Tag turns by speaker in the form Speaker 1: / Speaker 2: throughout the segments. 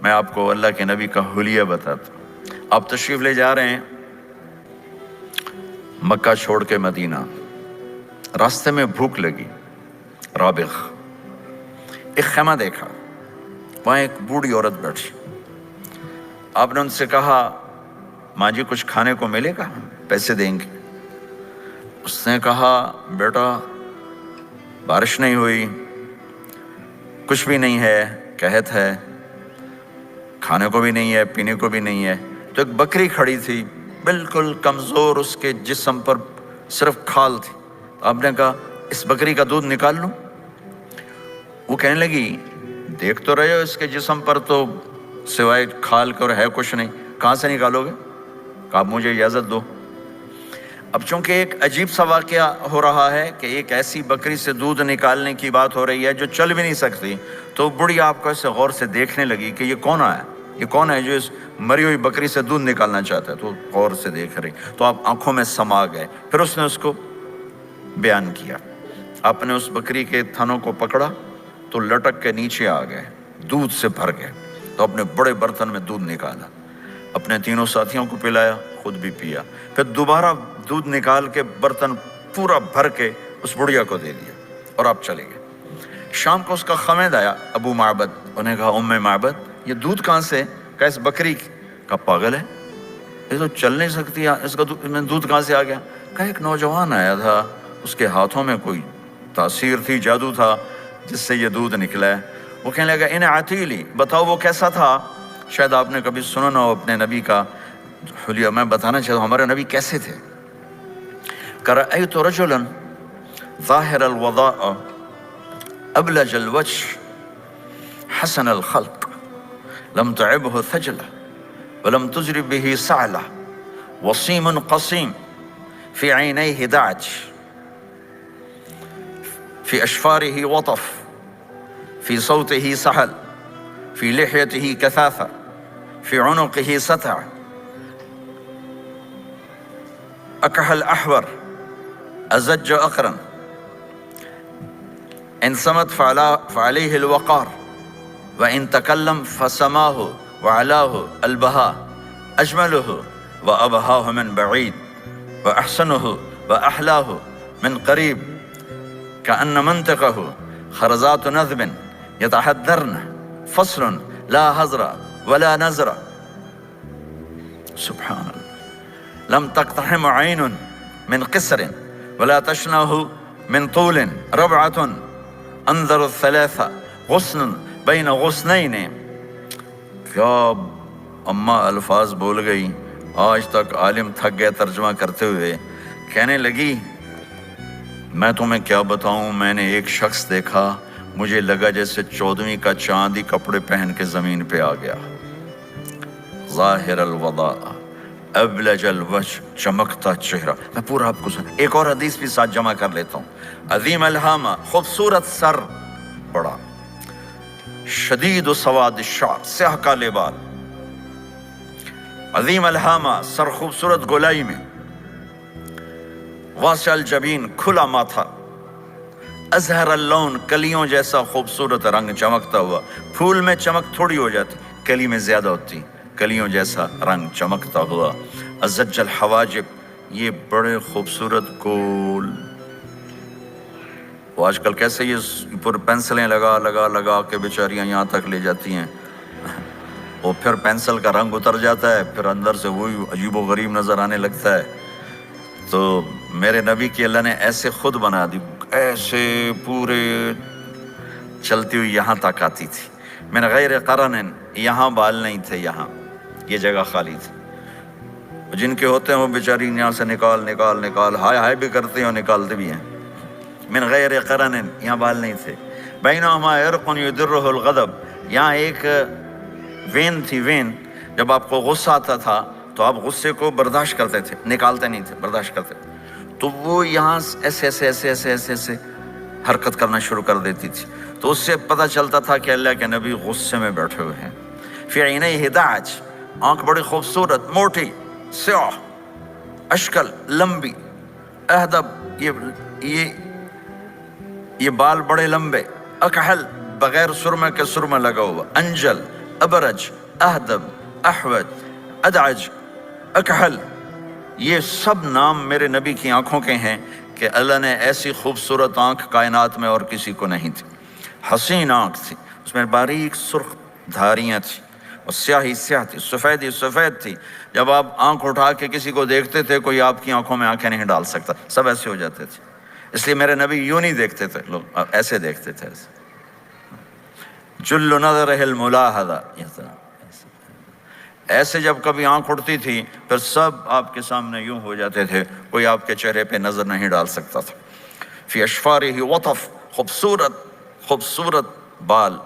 Speaker 1: میں آپ کو اللہ کے نبی کا حلیہ بتاتا ہوں۔ آپ تشریف لے جا رہے ہیں مکہ چھوڑ کے مدینہ، راستے میں بھوک لگی، رابغ ایک خیمہ دیکھا، وہاں ایک بوڑھی عورت بیٹھی۔ آپ نے ان سے کہا ماں جی کچھ کھانے کو ملے گا، پیسے دیں گے؟ اس نے کہا بیٹا بارش نہیں ہوئی، کچھ بھی نہیں ہے، قحط ہے، کھانے کو بھی نہیں ہے، پینے کو بھی نہیں ہے۔ تو ایک بکری کھڑی تھی بالکل کمزور، اس کے جسم پر صرف کھال تھی۔ آپ نے کہا اس بکری کا دودھ نکال لوں؟ وہ کہنے لگی دیکھ تو رہے ہو اس کے جسم پر تو سوائے کھال کر ہے کچھ نہیں، کہاں سے نکالو گے؟ کہا مجھے اجازت دو۔ اب چونکہ ایک عجیب سا واقعہ ہو رہا ہے کہ ایک ایسی بکری سے دودھ نکالنے کی بات ہو رہی ہے جو چل بھی نہیں سکتی، تو بڑھی آپ کو ایسے غور سے دیکھنے لگی کہ یہ کون ہے، یہ کون ہے جو اس مری ہوئی بکری سے دودھ نکالنا چاہتا ہے؟ تو غور سے دیکھ رہی، تو آپ آنکھوں میں سما گئے۔ پھر اس نے اس کو بیان کیا۔ آپ نے اس بکری کے تھنوں کو پکڑا تو لٹک کے نیچے آ گئے، دودھ سے بھر گئے۔ تو اپنے بڑے برتن میں دودھ نکالا، اپنے تینوں ساتھیوں کو پلایا، خود بھی پیا، پھر دوبارہ دودھ نکال کے برتن پورا بھر کے اس بڑھیا کو دے دیا، اور آپ چلے گئے۔ شام کو اس کا خمید آیا، ابو معبد، انہوں نے کہا ام معبد یہ دودھ کہاں سے؟ کہا اس بکری کی۔ کہا پاگل ہے، یہ تو چل نہیں سکتی، اس کا دودھ کہاں سے آ گیا؟ کہا ایک نوجوان آیا تھا، اس کے ہاتھوں میں کوئی تاثیر تھی، جادو تھا، جس سے یہ دودھ نکلا ہے۔ وہ کہنے لگا ان عتیلی، بتاؤ وہ کیسا تھا؟ شاید آپ نے کبھی سنا نہ ہو اپنے نبی کا حلیہ، میں بتانا چاہتا ہوں ہمارے نبی کیسے تھے۔ رأيت رجلا ظاهر الوضاء أبلج الوجه حسن الخلق لم تعبه ثجلة ولم تجر به سعلة وصيم قصيم في عينيه دعج في أشفاره وطف في صوته سحل في لحيته كثافة في عنقه ستع أكحل أحور أزج أقرن إن صمت فعليه الوقار وإن تكلم فسماه وعلاه البهاء أجمله وأبهاه من بعيد وأحسنه وأحلاه من قريب كأن منطقه خرزات نذب يتحذرن فصل لا هزر ولا نزر سبحان الله لم تقتحم عين من قصر ولا تشنه من طول ربعة انظر الثلاثة غصن بين غصنين۔ کیا اماں الفاظ بول گئی، آج تک عالم تھک گئے ترجمہ کرتے ہوئے۔ کہنے لگی میں تمہیں کیا بتاؤں، میں نے ایک شخص دیکھا، مجھے لگا جیسے 14ویں کا چاندی کپڑے پہن کے زمین پہ آ گیا۔ ظاہر الوضاء ابلج الوجہ، چمکتا چہرہ۔ میں پورا آپ کو ایک اور حدیث بھی ساتھ جمع کر لیتا ہوں۔ عظیم الہامہ، خوبصورت سر، بڑا شدید و سواد الشعر، سیاہ کالے بال۔ عظیم الہامہ، سر خوبصورت گولائی میں، واسع الجبین، کھلا ماتھا، ازہر اللون، کلیوں جیسا خوبصورت رنگ چمکتا ہوا۔ پھول میں چمک تھوڑی ہو جاتی، کلی میں زیادہ ہوتی، کلیوں جیسا رنگ چمکتا ہوا۔ ازج الحواجب، یہ بڑے خوبصورت گول۔ وہ آج کل کیسے یہ پر پینسلیں لگا لگا لگا کے بیچاریاں یہاں تک لے جاتی ہیں، اور پھر پینسل کا رنگ اتر جاتا ہے، پھر اندر سے وہی عجیب و غریب نظر آنے لگتا ہے۔ تو میرے نبی کی اللہ نے ایسے خود بنا دی، ایسے پورے چلتی ہوئی یہاں تک آتی تھی۔ من غیر قرن، یہاں بال نہیں تھے، یہاں یہ جگہ خالی تھی۔ جن کے ہوتے ہیں وہ بیچاری یہاں سے نکال نکال نکال، ہائے ہائے بھی کرتے ہیں اور نکالتے بھی ہیں۔ من غیر قرن، یہاں بال نہیں تھے۔ بینہما عرق یدرہ الغضب، یہاں ایک وین تھی، وین، جب آپ کو غصہ آتا تھا تو آپ غصے کو برداشت کرتے تھے، نکالتے نہیں تھے، برداشت کرتے تھے، تو وہ یہاں ایسے ایسے ایسے ایسے ایسے ایسے حرکت کرنا شروع کر دیتی تھی، تو اس سے پتہ چلتا تھا کہ اللہ کے نبی غصے میں بیٹھے ہوئے ہیں۔ فی عینیہ دعج، آنکھ بڑی خوبصورت، موٹی، سیاہ، اشکل، لمبی، اہدب، یہ بال بڑے لمبے، اکحل، بغیر سرمہ کے سرمہ لگا ہوا، انجل، ابرج، اہدب، احوج، ادعج، اکحل، یہ سب نام میرے نبی کی آنکھوں کے ہیں کہ اللہ نے ایسی خوبصورت آنکھ کائنات میں اور کسی کو نہیں تھی۔ حسین آنکھ تھی، اس میں باریک سرخ دھاریاں تھیں، اور سیاہی سیاہ تھی، سفیدی سفید تھی۔ جب آپ آنکھ اٹھا کے کسی کو دیکھتے تھے کوئی آپ کی آنکھوں میں آنکھیں نہیں ڈال سکتا، سب ایسے ہو جاتے تھے۔ اس لیے میرے نبی یوں نہیں دیکھتے تھے، لوگ ایسے دیکھتے تھے، جل نظرہ الملاحظہ، ایسے جب کبھی آنکھ اٹھتی تھی پھر سب آپ کے سامنے یوں ہو جاتے تھے، کوئی آپ کے چہرے پہ نظر نہیں ڈال سکتا تھا۔ فی اشفارہ وطف، خوبصورت خوبصورت بال،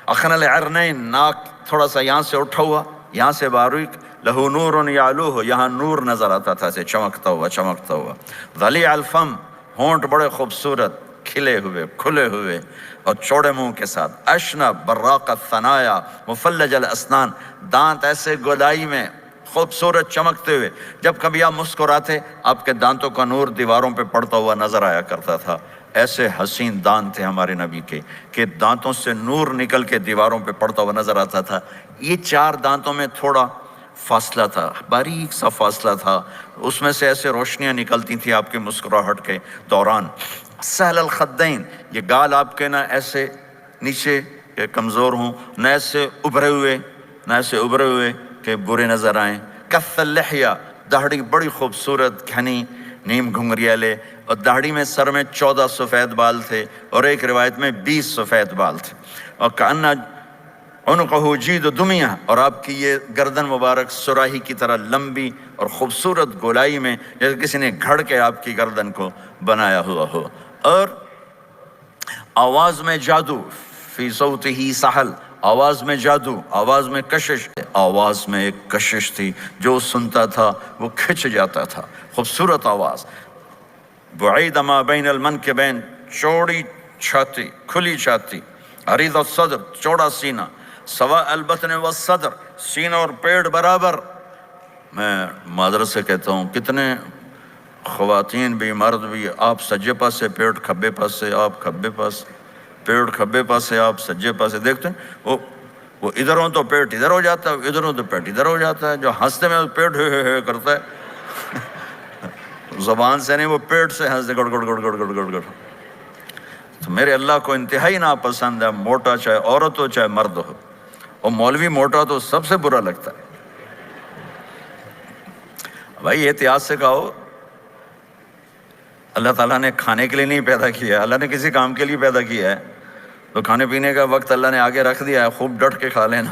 Speaker 1: اخن العرنین، ناک تھوڑا سا یہاں سے اٹھا ہوا، یہاں سے باریک، لہو نور یعلوہ، یہاں نور نظر آتا تھا، اسے چمکتا ہوا چمکتا ہوا۔ ضلیع الفم، ہونٹ بڑے خوبصورت، کھلے ہوئے کھلے ہوئے اور چوڑے منہ کے ساتھ۔ اشنب براق الثنایا مفلج الاسنان، دانت ایسے گودائی میں خوبصورت چمکتے ہوئے، جب کبھی آپ مسکراتے آپ کے دانتوں کا نور دیواروں پہ پڑتا ہوا نظر آیا کرتا تھا۔ ایسے حسین دانت تھے ہمارے نبی کے کہ دانتوں سے نور نکل کے دیواروں پہ پڑتا ہوا نظر آتا تھا۔ یہ چار دانتوں میں تھوڑا فاصلہ تھا، باریک سا فاصلہ تھا، اس میں سے ایسے روشنیاں نکلتی تھیں آپ کے مسکراہٹ کے دوران۔ سہل الخدین، یہ گال آپ کے نہ ایسے نیچے کہ کمزور ہوں، نہ ایسے ابھرے ہوئے کہ برے نظر آئیں۔ کث اللحیہ، داڑھی بڑی خوبصورت گھنی نیم گھنگریالے، اور داڑھی میں سر میں 14 سفید بال تھے، اور ایک روایت میں 20 سفید بال تھے۔ اور کأن عنقہ جید دمیہ، اور آپ کی یہ گردن مبارک سراہی کی طرح لمبی اور خوبصورت گولائی میں، جیسے کسی نے گھڑ کے آپ کی گردن کو بنایا ہوا ہو۔ اور آواز میں جادو، فی صوتہ سحل، آواز میں جادو، آواز میں کشش، آواز میں ایک کشش تھی، جو سنتا تھا وہ کھچ جاتا تھا، خوبصورت آواز۔ بعید ما بین المنکبین، چوڑی چھاتی کھلی چھاتی، عریض الصدر، چوڑا سینہ، سواء البطن والصدر، سینہ اور پیٹ برابر۔ میں معذرت سے کہتا ہوں کتنے خواتین بھی مرد بھی، آپ سجے پاسے پیٹ کھبے پاسے، آپ کھبے پاس پیٹ کھبے پاسے، آپ سجے پاسے، دیکھتے ہیں وہ ادھر ہوں تو پیٹ ادھر ہو جاتا ہے، ادھر ہوں تو پیٹ ادھر ہو جاتا ہے۔ جو ہنستے میں پیٹ ہے کرتا ہے، زبان سے نہیں، وہ پیٹ سے ہنستے گڑ گڑ گڑ گڑ گڑ گڑ گڑ۔ تو میرے اللہ کو انتہائی ناپسند ہے موٹا، چاہے عورت ہو چاہے مرد ہو، اور مولوی موٹا تو سب سے برا لگتا ہے۔ بھائی احتیاط سے کہو، اللہ تعالیٰ نے کھانے کے لیے نہیں پیدا کیا ہے، اللہ نے کسی کام کے لیے پیدا کیا ہے، تو کھانے پینے کا وقت اللہ نے آگے رکھ دیا ہے، خوب ڈٹ کے کھا لینا۔